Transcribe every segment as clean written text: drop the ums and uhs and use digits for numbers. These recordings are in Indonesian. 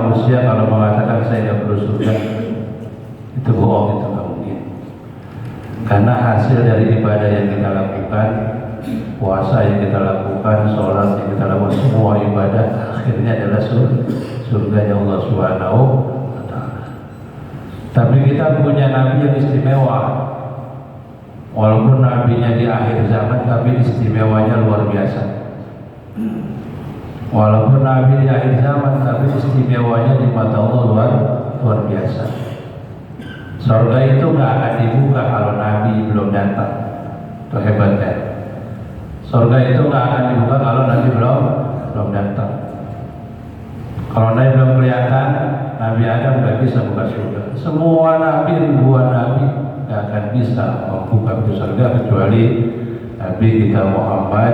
manusia kalau mengatakan saya tidak perlu surga, itu bohong, itu nggak mungkin. Karena hasil dari ibadah yang kita lakukan, puasa yang kita lakukan, sholat yang kita lakukan, semua ibadah akhirnya adalah surganya Allah Subhanahu wa Ta'ala. Tapi kita punya nabi yang istimewa. Walaupun nabinya di akhir zaman, tapi istimewanya luar biasa. Walaupun nabi di akhir zaman, tapi istimewanya di mata Allah luar biasa. Surga itu nggak akan dibuka kalau nabi belum datang. Itu hebatnya. Surga itu nggak akan dibuka kalau nabi belum datang. Kalau nabi belum kelihatan, Nabi Adam nggak bisa buka surga. Semua nabi, ribuan nabi nggak akan bisa membuka pintu surga kecuali Nabi kita Muhammad.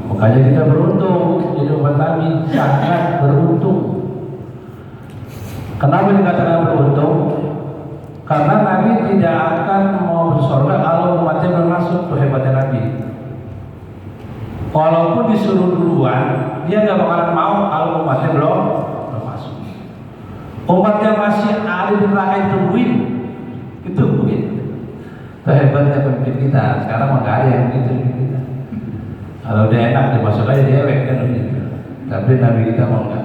Makanya kita beruntung jadi umat Nabi, sangat beruntung. Kenapa dikatakan beruntung? Karena Nabi tidak akan mau masuk surga kalau umatnya belum masuk. Tuh hebatnya Nabi. Walaupun disuruh duluan, dia nggak bakalan mau kalau umatnya belum masuk. Umatnya masih ada di neraka ditungguin. Itu hebatnya pemimpin kita. Sekarang nggak ada yang begitu kita. Kalau dia enak dimasuk aja dewek kan begitu. Tapi Nabi kita mau enggak.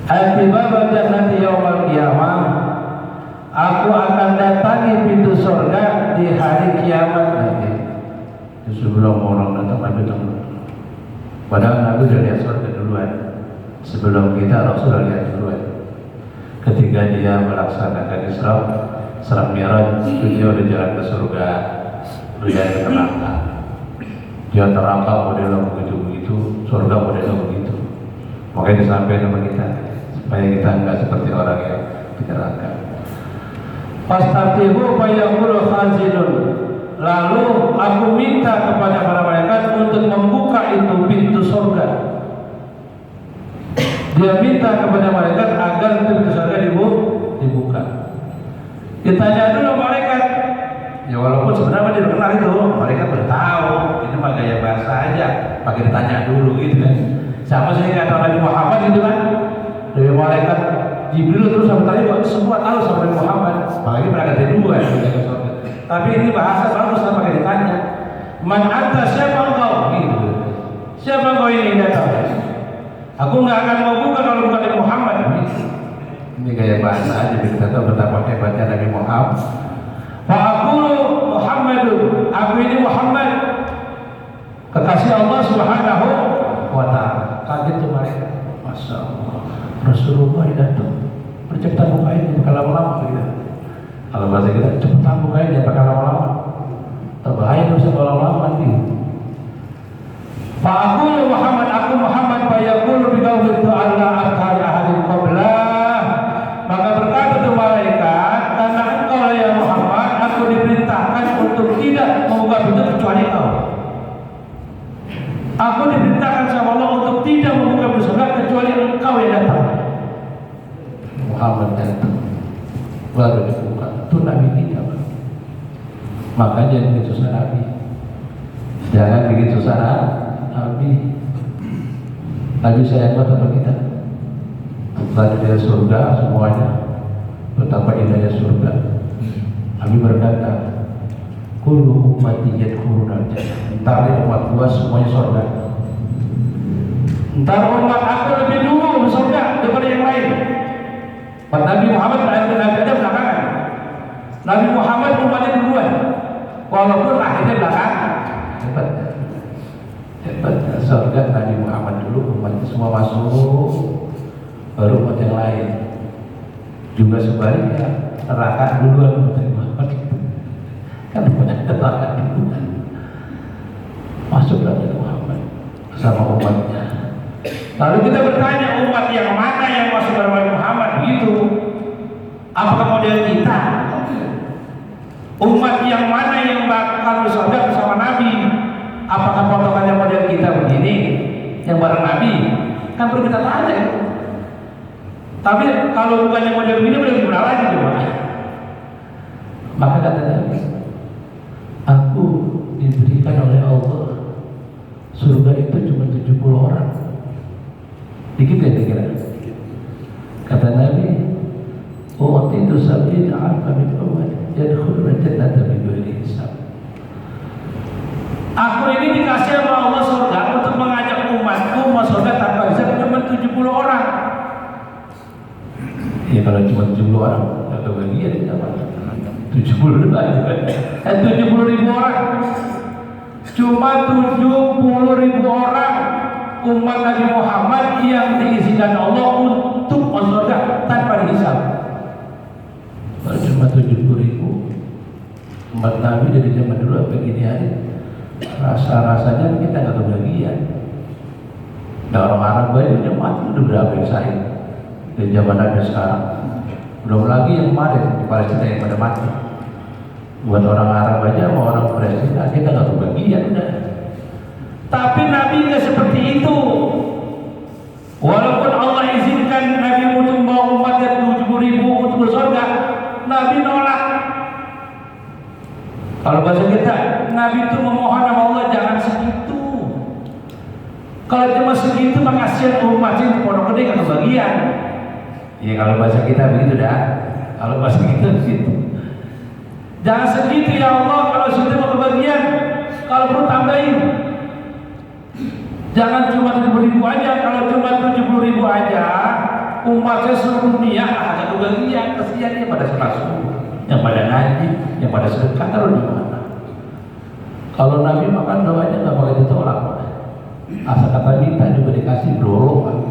Al-Tibaba jannati yaumal qiyamah. Aku akan datangi pintu surga di hari kiamat nanti. Sebelum orang datang Nabi dulu. Padahal Nabi sudah lihat surga duluan. Sebelum kita Rasul lihat duluan. Ketika dia melaksanakan Isra Mi'raj, dia udah jalan ke surga, dia ke neraka. Dia neraka modelnya begitu, surga modelnya begitu. Makanya disampaikan sama kita supaya kita enggak seperti orang yang di neraka. Fastaftihu fayaqulu khazinun. Lalu aku minta kepada para malaikat untuk membuka itu pintu surga. Dia minta kepada malaikat agar pintu surga dibuka. Ditanya dulu malaikat. Ya walaupun sebenarnya dia kenal itu, mereka udah tahu. Ini mah gaya bahasa aja, pakai ditanya dulu gitu kan. Siapa sih yang tahu Nabi Muhammad gitu kan? Dari malaikat Jibril terus sampai tadi semua tahu sama Nabi Muhammad. Apalagi mereka kedua ya. Tapi ini bahasa bagus lah pakai ditanya. Man anta, siapa engkau? Gitu. Siapa engkau ini datang? Aku nggak akan mau buka kalau bukan Nabi Muhammad. Gitu. Ini gaya bahasa aja, kita tahu betapa hebatnya Nabi Muhammad. Fa'aqulu Muhammadun, aku ini Muhammad, kekasih Allah Subhanahu wa Ta'ala. Kaget tuh mereka. Masya Allah, Rasulullah datang. Percepetan bukain, jangan pakai lama-lama gitu. Kalau bahasa kita, cepetan bukain, jangan pakai lama-lama. Terbahaya dosa kalau lama-lama nanti. Fa'aqulu Muhammad, aku Muhammad, fa'yaqulu biqawli Allah akhari ahadin qablah. Maka berkata tuh malaikat, karena engkau ya Muhammad, aku diperintahkan untuk tidak membuka pintu kecuali kau. Aku diperintahkan sama Allah untuk tidak membuka pintu surga kecuali engkau yang datang. Muhammad datang, baru dibuka. Itu Nabi kita. Makanya jangan bikin susah Nabi. Jangan bikin susah Nabi. Nabi sayang banget sama kita. Tadi dari surga semuanya, betapa indahnya surga. Nabi berkata, kullu ummati yadkhuluna al-jannah. Entar umat gua semuanya surga. Entar umat aku lebih dulu di surga daripada yang lain. Nabi Muhammad akhirnya belakangan. Nabi Muhammad umatnya duluan, walaupun akhirnya belakangan. Hebat surga Nabi Muhammad dulu, umatnya semua masuk, baru umat yang lain. Juga sebaliknya, neraka duluan Nabi Muhammad. Kan banyak neraka duluan. Masuklah Nabi Muhammad sama umatnya. Lalu kita bertanya, umat yang mana yang masuk ke Nabi Muhammad begitu? Apakah model kita? Umat yang mana yang bakal surga bersama Nabi? Apakah potongannya model kita begini? Yang bareng Nabi? Kan perlu kita tanya. Tapi kalau bukannya model begini, boleh gimana lagi coba? Maka kata Nabi, aku diberikan oleh Allah surga itu cuma 70 orang. Dikit ya dikira? 70 alfa min ummati yadkhuluna jannata bighairi hisab. Aku ini dikasih sama Allah surga untuk mengajak umatku masuk surga tanpa hisab cuma 70 orang. Ya kalau cuma 70 orang nggak kebagian di zaman 70 ribu orang. Cuma 70.000 orang umat Nabi Muhammad yang diizinkan Allah untuk masuk surga tanpa dihisab. Kalau cuma 70.000 umat Nabi dari zaman dulu sampai gini hari, rasanya kita nggak kebagian. Nah, orang Arab banyak mati udah berapa yang sahih dari zaman Nabi sekarang. Belum lagi yang kemarin di Palestina yang pada mati. Buat orang Arab aja sama orang Palestina kita nggak kebagian udah. Tapi Nabi nggak seperti itu. Walaupun Allah izinkan Nabi untuk membawa umatnya 70.000 untuk ke surga, Nabi nolak. Kalau bahasa kita, Nabi itu memohon sama Allah jangan segitu. Kalau cuma segitu maka kasihan umatnya di pondok gede nggak kebagian. Ya kalau bahasa kita begitu dah. Kalau bahasa kita begitu. Jangan segitu ya Allah, kalau segitu mau kebagian. Kalau perlu tambahin. Jangan cuma 70.000 aja. Kalau cuma 70.000 aja, umatnya seluruh dunia ada kebagian. Kesian dia pada sholat subuh, yang pada ngaji, yang pada sedekah. Taruh di mana? Kalau Nabi makan doanya nggak boleh ditolak. Asal kata minta juga dikasih dorong.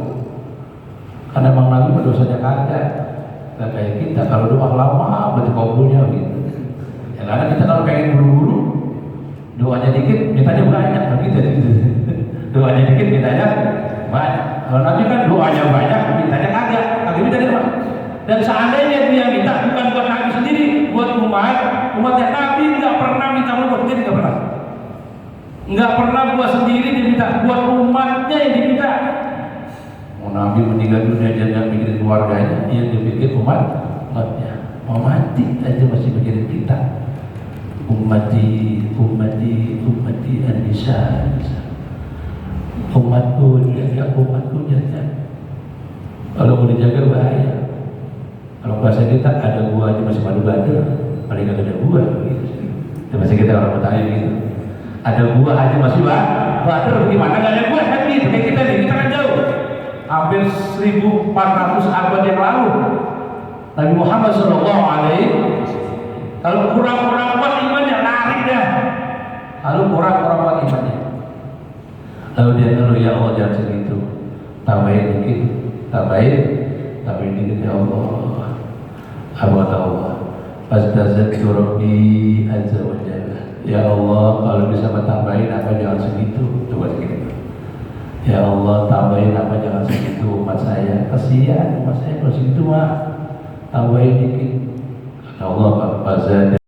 Karena emang Nabi dosanya kagak. Gak kayak kita. Kalau doa lama berarti kabulnya gitu. Ya karena kita kalau pengen buru-buru, doanya dikit, mintanya banyak. Begitu. Doanya dikit, mintanya banyak. Kalau Nabi kan doanya banyak, mintanya kagak. Kagak minta dia. Dan seandainya dia minta bukan buat Nabi sendiri, buat umatnya Nabi nggak pernah minta buat diri, nggak pernah. Nggak pernah buat sendiri diminta, buat umatnya yang diminta. Mau Nabi meninggal dunia dia nggak mikirin keluarganya, yang dipikir umatnya. Mau mati aja masih mikirin kita. Ummati an-nisa. Umatku jaga. Kalau mau dijaga bahaya. Kalau bahasa kita ada gua aja masih madu-madu, paling nggak ada gua gitu. Itu bahasa kita orang Betawi gitu. Ada gua aja masih madu, gimana nggak ada gua kan gitu. Kayak kita nih, kita kan jauh. Hampir 1400 abad yang lalu Nabi Muhammad SAW kalau kurang-kurang kuat imannya lari dah. Lalu kurang-kurang kuat imannya. Lalu dia ngeluh, ya Allah jangan segitu. Tambahin dikit, tambahin dikit ya Allah. Apa kata Allah? Fastazadtu Rabbi azza wa jalla. Ya Allah kalau bisa tambahin apa jangan segitu. Coba segitu. Ya Allah tambahin apa jangan segitu umat saya. Kasihan umat saya kalau segitu mah tambahin dikit. Kata Allah,